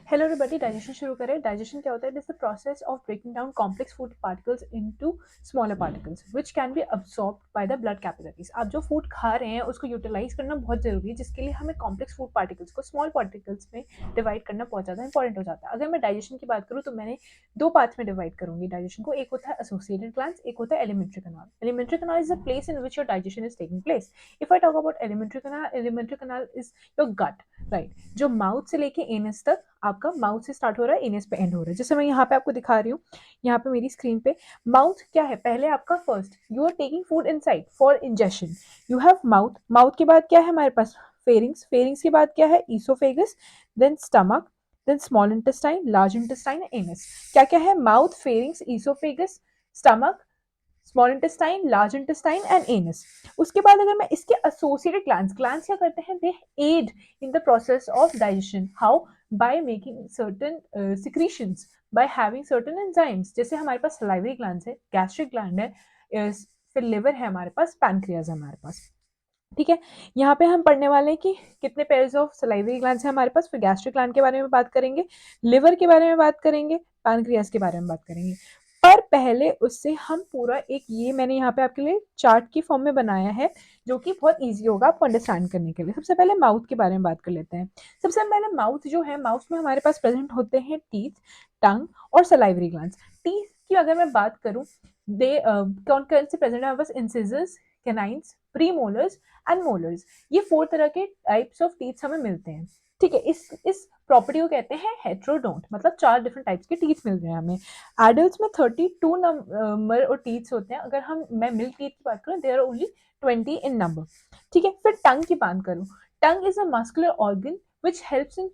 Hello everybody, digestion शुरू करें। Digestion क्या होता है? It is the process of breaking down complex food particles into smaller particles which can be absorbed by the blood capillaries. आप जो food खा रहे हैं उसको यूटिलाइज करना बहुत जरूरी है, जिसके लिए हमें कॉम्प्लेक्स फूड पार्टिकल्स को स्मॉल पार्टिकल्स में डिवाइड करना बहुत ज़्यादा इंपॉर्टेंट हो जाता है। अगर मैं डाइजेशन की बात करूँ तो मैंने दो पार्ट्स में डिवाइड करूंगी डाइजेशन को। एक होता है एसोसिएटेड ग्लैंड्स, एक होता है alimentary canal. Alimentary canal is the place in which your digestion is taking place. If I talk about alimentary canal is your gut, right, जो माउथ से लेके एनस तक, आपका माउथ से स्टार्ट हो रहा है, एनस पे एंड हो रहा है। जैसे मैं यहाँ पे आपको दिखा रही हूँ, यहाँ पे मेरी स्क्रीन पे माउथ क्या है? पहले आपका first, you are taking food inside for ingestion, you have mouth. Mouth के बाद क्या है हमारे पास? फेरिंग्स। फेरिंग्स के बाद क्या है? Oesophagus, then stomach, then small intestine, large intestine, anus. क्या क्या है? Mouth, pharynx, oesophagus, stomach, small intestine, large intestine and anus. उसके बाद अगर मैं इसके एसोसिएटेड ग्लैंड्स, ग्लैंड्स क्या करते हैं? They aid in the process of digestion. How? By making certain secretions, by having certain enzymes. जैसे हमारे पास सलाइवरी ग्लैंड्स है, गैस्ट्रिक ग्लैंड है, फिर लिवर है हमारे पास, पैनक्रियाज है हमारे पास। ठीक है, यहाँ पे हम पढ़ने वाले हैं कि कितने पेयर्स ऑफ सलाइवरी ग्लैंड्स हैं हमारे पास, फिर गैस्ट्रिक ग्लैंड के बारे में बात करेंगे, लिवर के बारे में बात करेंगे, पैनक्रियाज के बारे में बात करेंगे। पर पहले उससे हम पूरा एक, ये मैंने यहाँ पे आपके लिए चार्ट की फॉर्म में बनाया है जो कि बहुत ईजी होगा आपको अंडरस्टैंड करने के लिए। सबसे पहले माउथ के बारे में बात कर लेते हैं। सबसे पहले माउथ जो है, माउथ में हमारे पास प्रेजेंट होते हैं टीथ, टंग और सलाइवरी ग्लैंड्स। टीथ की अगर मैं बात करूँ, दे कौन कौन से प्रेजेंट है हमारे पास? Incisors, canines, premolars and molars. ये 4 तरह के टाइप्स ऑफ टीथ हमें मिलते हैं। ठीक है, इस प्रॉपर्टी को कहते हैं हेट्रोडोंट, मतलब 4 डिफरेंट टाइप्स के टीथ मिल रहे हैं हमें। एडल्ट्स में 32 नंबर और टीथ्स होते हैं। अगर मैं मिल्क टीथ की बात करूं, there are only 20 in number. ठीक है, फिर टंग की बात करूं, tongue is a muscular organ which helps in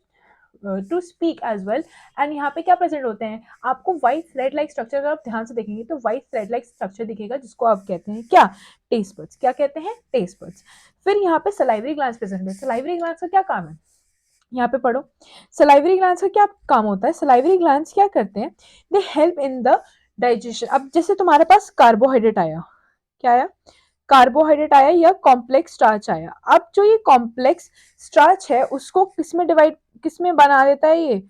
to speak as well. And यहाँ पे क्या प्रेजेंट होते हैं? आपको व्हाइट थ्रेड लाइक स्ट्रक्चर, अगर आप ध्यान से देखेंगे तो व्हाइट थ्रेड लाइक स्ट्रक्चर दिखेगा, जिसको आप कहते हैं क्या? Taste buds. क्या कहते हैं? Taste buds. फिर यहाँ पे सलाइवरी ग्लैंड्स प्रेजेंट है। सलाइवरी ग्लैंड्स का क्या काम है? यहाँ पे पढ़ो, सलाइवरी ग्लैंड्स का क्या काम होता है? सलाइवरी ग्लैंड्स क्या करते हैं? They help in the digestion. अब जैसे तुम्हारे पास कार्बोहाइड्रेट आया, क्या आया? कार्बोहाइड्रेट आया या कॉम्प्लेक्स स्टार्च आया। अब जो ये कॉम्प्लेक्स स्टार्च है उसको किसमें डिवाइड, किसमें बना देता है? ये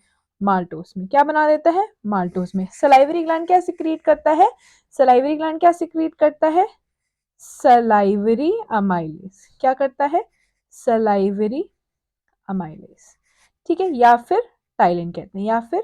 माल्टोस में। क्या बना देता है? माल्टोस में। सलाइवरी ग्लैंड क्या सिक्रीट करता है? सलाइवरी ग्लैंड क्या सिक्रीट करता है? Salivary amylase. क्या करता है? Salivary amylase. ठीक है, या फिर टाइलिन कहते हैं, या फिर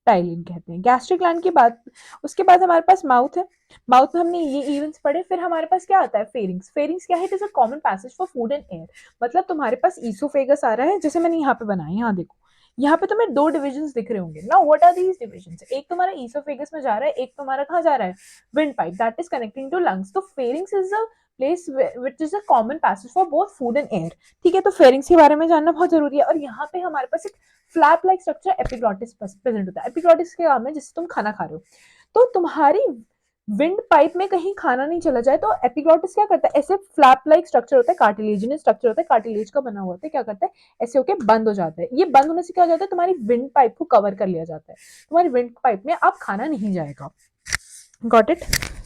टाइलिन कहते हैं। गैस्ट्रिक ग्लैंड की बात, उसके बाद हमारे पास माउथ है। माउथ में हमने ये इवेंट्स पढ़े। फिर हमारे पास क्या आता है? फेरिंग्स। फेरिंग्स क्या है? It is a common passage for food and air. मतलब तुम्हारे पास ईसोफेगस आ रहा है, जैसे मैंने यहाँ पे बनाया, यहाँ देखो, यहाँ पे तुम्हें 2 डिविजन दिख रहे होंगे ना। What are these division? एक तुम्हारा ईसोफेगस में जा रहा है, एक तुम्हारा कहाँ जा रहा है? Wind pipe, that is connecting to lungs. तो pharynx is a place which is a common passage for both food and air. ठीक है, तो फेरिंग्स के बारे में जानना बहुत जरूरी है। और यहाँ पे हमारे पास एक flap like structure epiglottis present होता है। एपिग्लॉटिस के काम है जिससे तुम खाना खा रहे हो, तो तुम्हारी विंड पाइप में कहीं खाना नहीं चला जाए तो एपिग्लॉटिस क्या करता है? ऐसे फ्लैप लाइक स्ट्रक्चर होता है, कार्टिलेजिनस स्ट्रक्चर होता है, कार्टिलेज का बना हुआ होता है। क्या करता है? ऐसे होके बंद हो जाता है। ये बंद होने से क्या हो जाता है? तुम्हारी विंड पाइप को कवर कर लिया जाता है। तुम्हारी विंड पाइप में अब खाना नहीं जाएगा। Got it?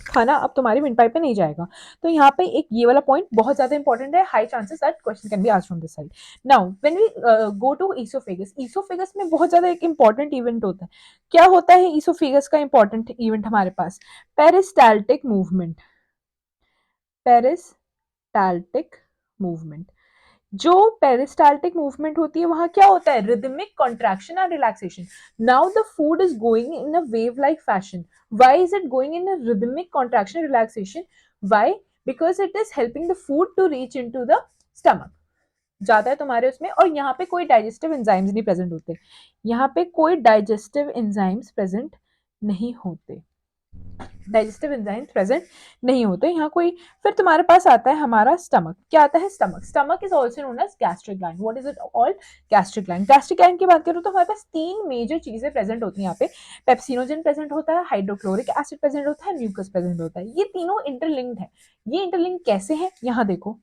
खाना अब तुम्हारी विंड पाइप पे नहीं जाएगा। तो यहाँ पे एक ये वाला पॉइंट बहुत ज्यादा इंपॉर्टेंट है। High chances that question can be asked from this side. Now when we go to oesophagus, oesophagus में बहुत ज्यादा एक इंपॉर्टेंट इवेंट होता है। क्या होता है ईसोफेगस का इंपॉर्टेंट इवेंट हमारे पास? Peristaltic movement. Peristaltic movement. जो पेरिस्टाल्टिक मूवमेंट होती है वहां क्या होता है? Rhythmic contraction and relaxation. Now the food is going in a wave like fashion. Why is it going in a rhythmic contraction relaxation? Why? Because it is helping the food to reach into the stomach. जाता है तुम्हारे उसमें, और यहाँ पे कोई digestive enzymes नहीं present होते। यहाँ पे कोई डाइजेस्टिव एंजाइम्स प्रेजेंट नहीं होते। डाइजेस्टिव एंजाइम्स प्रेजेंट नहीं होते यहाँ कोई। फिर तुम्हारे पास आता है हमारा स्टमक। क्या आता है? Stomach. Stomach is also known as gastric gland. What is it all? Gastric gland. Gastric gland की बात करूँ तो हमारे पास 3 मेजर चीजें प्रेजेंट होती हैं यहाँ पे। पेप्सिनोजन प्रेजेंट होता है, हाइड्रोक्लोरिक एसिड प्रेजेंट होता है, म्यूकस प्रेजेंट होता है। ये तीनों इंटरलिंक्ड है। ये इंटरलिंक कैसे है? यहाँ देखो,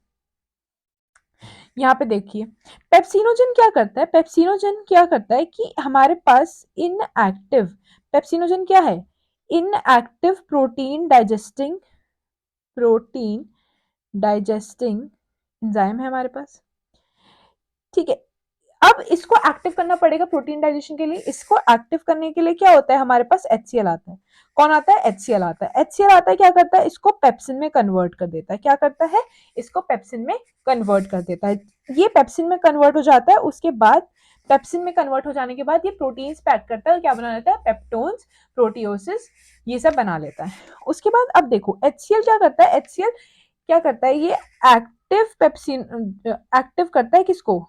यहाँ पे देखिए, पेप्सिनोजन क्या करता है? पेप्सिनोजन क्या करता है कि हमारे पास इनएक्टिव, पेप्सिनोजन क्या है? इनएक्टिव प्रोटीन डाइजेस्टिंग एंजाइम है हमारे पास। ठीक है, अब इसको एक्टिव करना पड़ेगा प्रोटीन डाइजेशन के लिए। इसको एक्टिव करने के लिए क्या होता है, हमारे पास HCl आता है। कौन आता है, HCl आता है। HCl आता है, क्या करता है, इसको पेप्सिन में कन्वर्ट कर देता है। क्या करता है, इसको पेप्सिन में कन्वर्ट कर देता है। ये पेप्सिन में कन्वर्ट हो जाता है, उसके बाद पेप्सिन में कन्वर्ट हो जाने के बाद ये प्रोटीन्स पैक करता है और क्या बना लेता है, पेप्टोन्स, प्रोटियोसिस, ये सब बना लेता है। उसके बाद अब देखो HCl क्या करता है, HCl क्या करता है, ये एक्टिव पेप्सिन एक्टिव करता है किसको,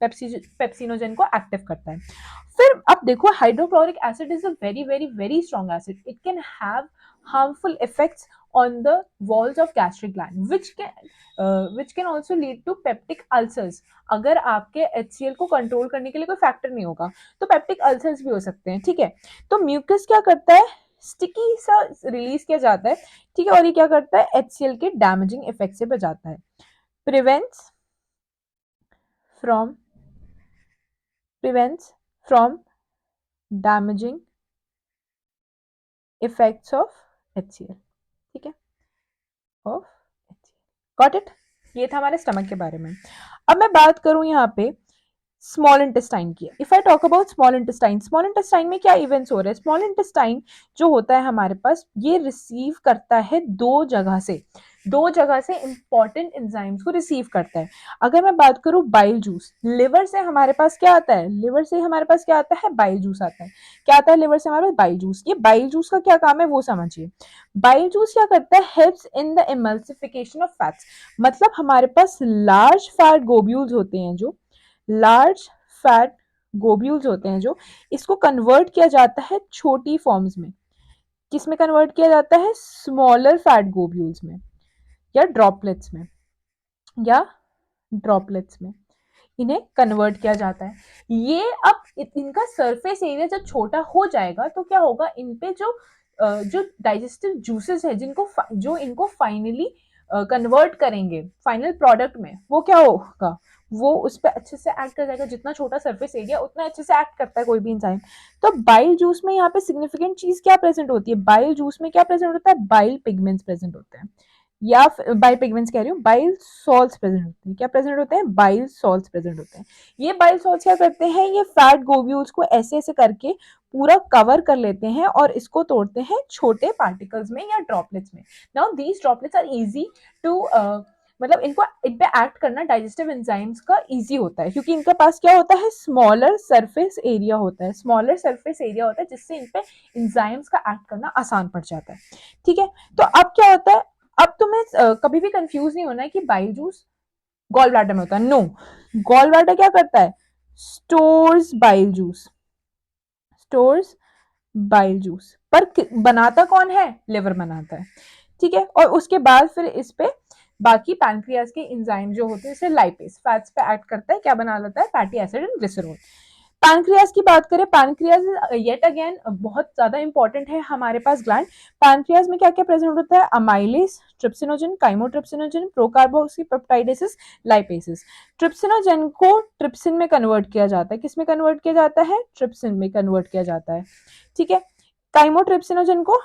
पेप्सिनोजेन को एक्टिव करता है। फिर अब देखो hydrochloric acid is a very very very strong acid, it can have harmful effects on the walls of gastric gland which can also lead to peptic ulcers। अगर आपके HCl को कंट्रोल करने के लिए कोई फैक्टर नहीं होगा तो पेप्टिक अल्सर्स भी हो सकते हैं, ठीक है। तो म्यूकस क्या करता है, स्टिकी सा रिलीज किया जाता है, ठीक है, और ये क्या करता है, HCl के डैमेजिंग इफेक्ट से बचाता है। Prevents from damaging effects of HCl, ठीक है, ऑफ HCl। Got it. ये था हमारे स्टमक के बारे में। अब मैं बात करूं यहाँ पे स्मॉल इंटेस्टाइन की। If I talk about small intestine में क्या इवेंट्स हो रहे हैं, स्मॉल इंटेस्टाइन जो होता है हमारे पास, ये रिसीव करता है दो जगह से इंपॉर्टेंट एंजाइम्स को रिसीव करता है। अगर मैं बात करूं बाइल जूस, लिवर से हमारे पास क्या आता है, लिवर से हमारे पास क्या आता है, बाइल जूस आता है। क्या आता है लिवर से हमारे पास, बाइल जूस। ये बाइल जूस का क्या काम है वो समझिए। बाइल जूस क्या करता है, helps in the emulsification of fats. मतलब हमारे पास लार्ज फैट ग्लोब्यूल्स होते हैं, जो लार्ज फैट ग्लोब्यूल्स होते हैं, जो इसको कन्वर्ट किया जाता है छोटी फॉर्म्स में। किस में कन्वर्ट किया जाता है, स्मॉलर फैट ग्लोब्यूल्स में या ड्रॉपलेट्स में, या ड्रॉपलेट्स में इन्हें कन्वर्ट किया जाता है। ये अब इनका सरफेस एरिया जब छोटा हो जाएगा तो क्या होगा, इन पे जो डाइजेस्टिव जूसेस है जो इनको फाइनली कन्वर्ट करेंगे फाइनल प्रोडक्ट में, वो क्या होगा, वो उस पर अच्छे से एक्ट कर जाएगा। जितना छोटा सरफेस एरिया उतना अच्छे से एक्ट करता है कोई भी एंजाइम। तो बाइल जूस में यहाँ पे सिग्निफिकेंट चीज क्या प्रेजेंट होती है, बाइल जूस में क्या प्रेजेंट होता है, बाइल पिगमेंट्स प्रेजेंट होते हैं, या बाइल पिगमेंट्स कह रही हूँ, बाइल सॉल्ट्स प्रेजेंट होते हैं। क्या प्रेजेंट होते हैं, बाइल सॉल्ट्स प्रेजेंट होते हैं। ये बाइल सॉल्ट्स क्या करते हैं, ये फैट ग्लोब्यूल्स को ऐसे ऐसे करके पूरा कवर कर लेते हैं और इसको तोड़ते हैं छोटे पार्टिकल्स में या ड्रॉपलेट्स में। Now these droplets are easy to मतलब इन पे एक्ट करना डाइजेस्टिव एंजाइम्स का इजी होता है, क्योंकि इनके पास क्या होता है, स्मॉलर सरफेस एरिया होता है, जिससे इन पे एंजाइम्स का एक्ट करना आसान पड़ जाता है, ठीक है। तो अब क्या होता है, अब तुम्हें कभी भी कंफ्यूज नहीं होना है कि बाइल जूस गॉल ब्लैडर में होता है। नो, गॉल ब्लैडर क्या करता है, स्टोर्स बाइल जूस, पर बनाता कौन है, लिवर बनाता है, ठीक है। और उसके बाद फिर इस पे बाकी पैनक्रियाज के एंजाइम जो होते हैं, जैसे लाइपेज फैट्स पे एक्ट करता है, क्या बना लेता है, fatty acid and glycerol. Pancreas की बात करें, पैनक्रियाज येट अगेन बहुत ज्यादा इंपॉर्टेंट है हमारे पास ग्लैंड। पैनक्रियाज में क्या क्या प्रेजेंट होता है, amylase, trypsinogen, chymotrypsinogen, procarboxypeptidases, lipases. Trypsinogen को ट्रिप्सिन में कन्वर्ट किया जाता है, किस में कन्वर्ट किया जाता है, ट्रिप्सिन में कन्वर्ट किया जाता है, ठीक है। काइमोट्रिप्सिनोजन को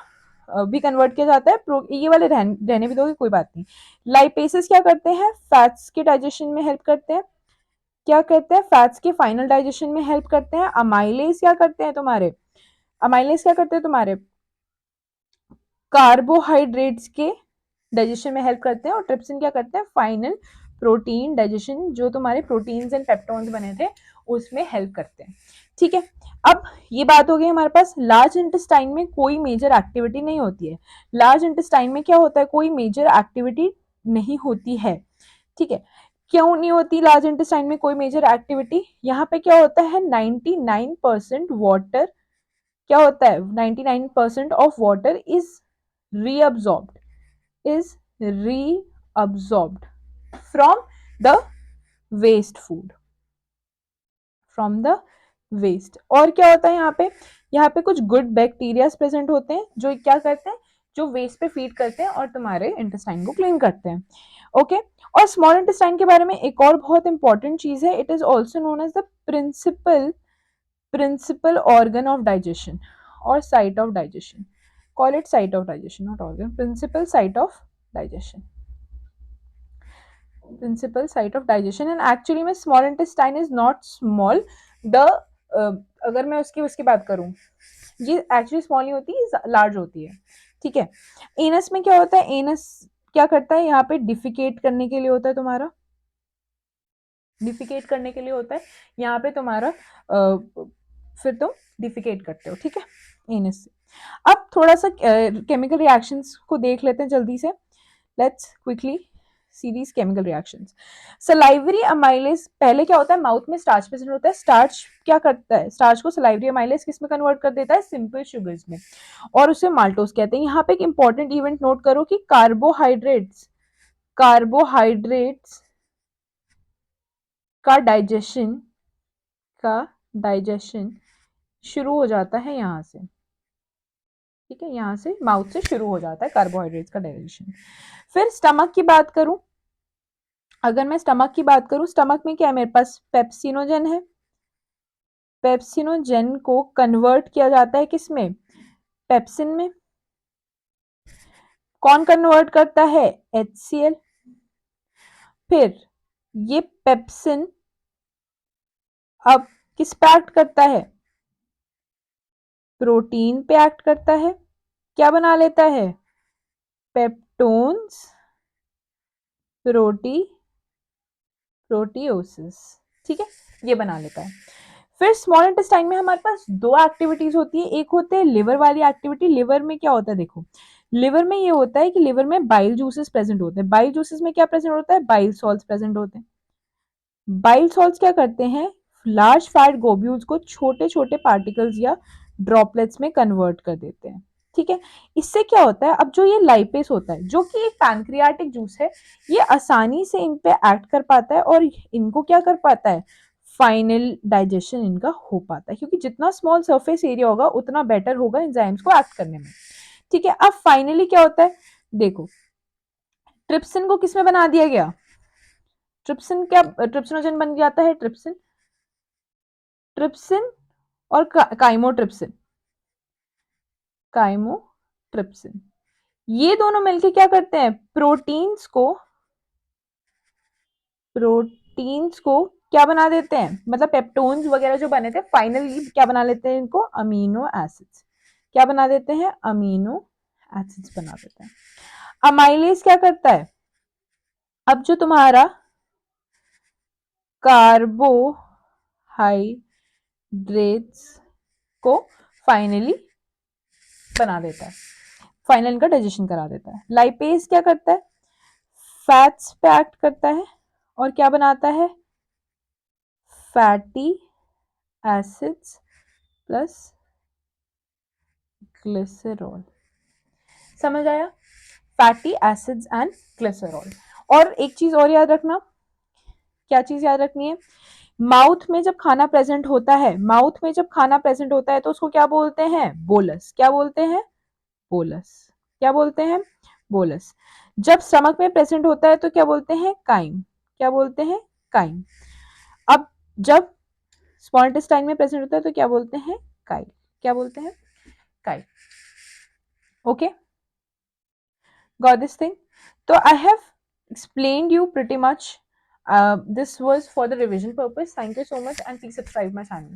भी कन्वर्ट किया जाता है, ये वाले रहने भी दोगे कोई बात नहीं। लाइपेसिस क्या करते हैं, फैट्स के डाइजेशन में हेल्प करते हैं, क्या करते हैं, फैट्स के फाइनल डाइजेशन में हेल्प करते हैं। अमाइलेज क्या करते हैं तुम्हारे कार्बोहाइड्रेट्स के डाइजेशन में हेल्प करते हैं। और ट्रिप्सिन क्या करते हैं, फाइनल प्रोटीन डाइजेशन, जो तुम्हारे प्रोटीन्स एंड पेप्टोन्स बने थे उसमें हेल्प करते हैं, ठीक है। अब ये बात हो गई हमारे पास, लार्ज इंटेस्टाइन में कोई मेजर एक्टिविटी नहीं होती है। लार्ज इंटेस्टाइन में क्या होता है, कोई मेजर एक्टिविटी नहीं होती है, ठीक है। क्यों नहीं होती लार्ज इंटेस्टाइन में कोई मेजर एक्टिविटी, यहाँ पे क्या होता है, 99% वाटर, क्या होता है, 99% of water is reabsorbed from the waste food, और क्या होता है यहाँ पे कुछ गुड बैक्टीरियाज प्रेजेंट होते हैं जो क्या करते हैं, जो वेस्ट पे फीड करते हैं और तुम्हारे इंटेस्टाइन को क्लीन करते हैं, ओके। और स्मॉल इंटेस्टाइन के बारे में एक और बहुत इंपॉर्टेंट चीज है, it is also known as the principal organ of digestion और site of digestion. Call it site of digestion, not organ, principal site of digestion. Principal site of digestion and actually में small intestine is not small the अगर मैं उसकी उसकी बात करूं, ये actually small नहीं होती, लार्ज होती है, ठीक है। एनस में क्या होता है, एनस क्या करता है, यहाँ पे डिफिकेट करने के लिए होता है तुम्हारा, डिफिकेट करने के लिए होता है यहाँ पे तुम्हारा, फिर तुम डिफिकेट करते हो, ठीक है, एनस से। अब थोड़ा सा केमिकल रिएक्शंस को देख लेते हैं जल्दी से। Let's quickly see these chemical reactions. Salivary amylase, पहले क्या होता है, माउथ में स्टार्च प्रेजेंट होता है, स्टार्च क्या करता है, स्टार्च को सलाइवरी अमाइलेज किस में कन्वर्ट कर देता है, सिंपल शुगर्स में, और उसे माल्टोज कहते हैं। यहाँ पे एक इंपॉर्टेंट इवेंट नोट करो कि कार्बोहाइड्रेट्स, कार्बोहाइड्रेट्स का डाइजेशन, का डाइजेशन शुरू हो जाता है यहाँ से, ठीक है, यहाँ से माउथ से शुरू हो जाता है कार्बोहाइड्रेट्स का डाइजेशन। फिर स्टमक की बात करूं, अगर मैं स्टमक की बात करूं, स्टमक में क्या है मेरे पास, पेप्सिनोजन है, पेप्सिनोजन को कन्वर्ट किया जाता है किसमें, पेप्सिन में। कौन कन्वर्ट करता है, HCl। फिर ये पेप्सिन अब किस पे एक्ट करता है, प्रोटीन पे एक्ट करता है, क्या बना लेता है, पेप्टोन्स, प्रोटी प्रोटियोसिस, ठीक है, ये बना लेता है। फिर स्मॉल इंटेस्टाइन में हमारे पास दो एक्टिविटीज होती है, एक होते हैं लिवर वाली एक्टिविटी। लिवर में क्या होता है, देखो लिवर में ये होता है कि लिवर में बाइल जूसेस प्रेजेंट होते हैं। बाइल जूसेस में क्या प्रेजेंट होता है, बाइल सॉल्ट्स प्रेजेंट होते हैं। बाइल सॉल्ट्स क्या करते हैं, लार्ज फैट ग्लोब्यूल्स को छोटे छोटे पार्टिकल्स या ड्रॉपलेट्स में कन्वर्ट कर देते हैं, ठीक है। इससे क्या होता है, अब जो ये लाइपेस होता है जो कि एक पैनक्रियाटिक जूस है, ये आसानी से इन पे एक्ट कर पाता है और इनको क्या कर पाता है, फाइनल डाइजेशन इनका हो पाता है, क्योंकि जितना स्मॉल सरफेस एरिया होगा उतना बेटर होगा एंजाइम्स को एक्ट करने में, ठीक है। अब फाइनली क्या होता है, देखो ट्रिप्सिन को किसमें बना दिया गया, ट्रिप्सिन क्या, ट्रिप्सिनोजन बन जाता है, ट्रिप्सिन, ट्रिप्सिन और काइमोट्रिप्सिन, काइमोट्रिप्सिन, ये दोनों मिलके क्या करते हैं, प्रोटीन्स को क्या बना देते हैं, मतलब पेप्टोन्स वगैरह जो बने थे, फाइनली क्या बना लेते हैं इनको, अमीनो एसिड्स, क्या बना देते हैं, अमीनो एसिड्स बना देते हैं। अमाइलेज क्या करता है, अब जो तुम्हारा कार्बोहाइड्रेट्स को फाइनली बना देता है, फाइनल इनका डाइजेशन करा देता है। लाइपेज क्या करता है, फैट्स पे एक्ट करता है और क्या बनाता है, फैटी एसिड्स प्लस ग्लिसरॉल, समझ आया, फैटी एसिड्स एंड ग्लिसरॉल। और एक चीज और याद रखना, क्या चीज याद रखनी है, माउथ में जब खाना प्रेजेंट होता है, माउथ में जब खाना प्रेजेंट होता है तो उसको क्या बोलते हैं, बोलस, क्या बोलते हैं, बोलस, क्या बोलते हैं, बोलस। जब स्टमक में प्रेजेंट होता है तो क्या बोलते हैं, काइम, क्या बोलते हैं, काइम। अब जब स्मॉल इंटेस्टाइन में प्रेजेंट होता है तो क्या बोलते हैं, काइल, क्या बोलते हैं, chyle. Okay, got this thing. तो I have explained you pretty much. This was for the revision purpose. Thank you so much and please subscribe my channel.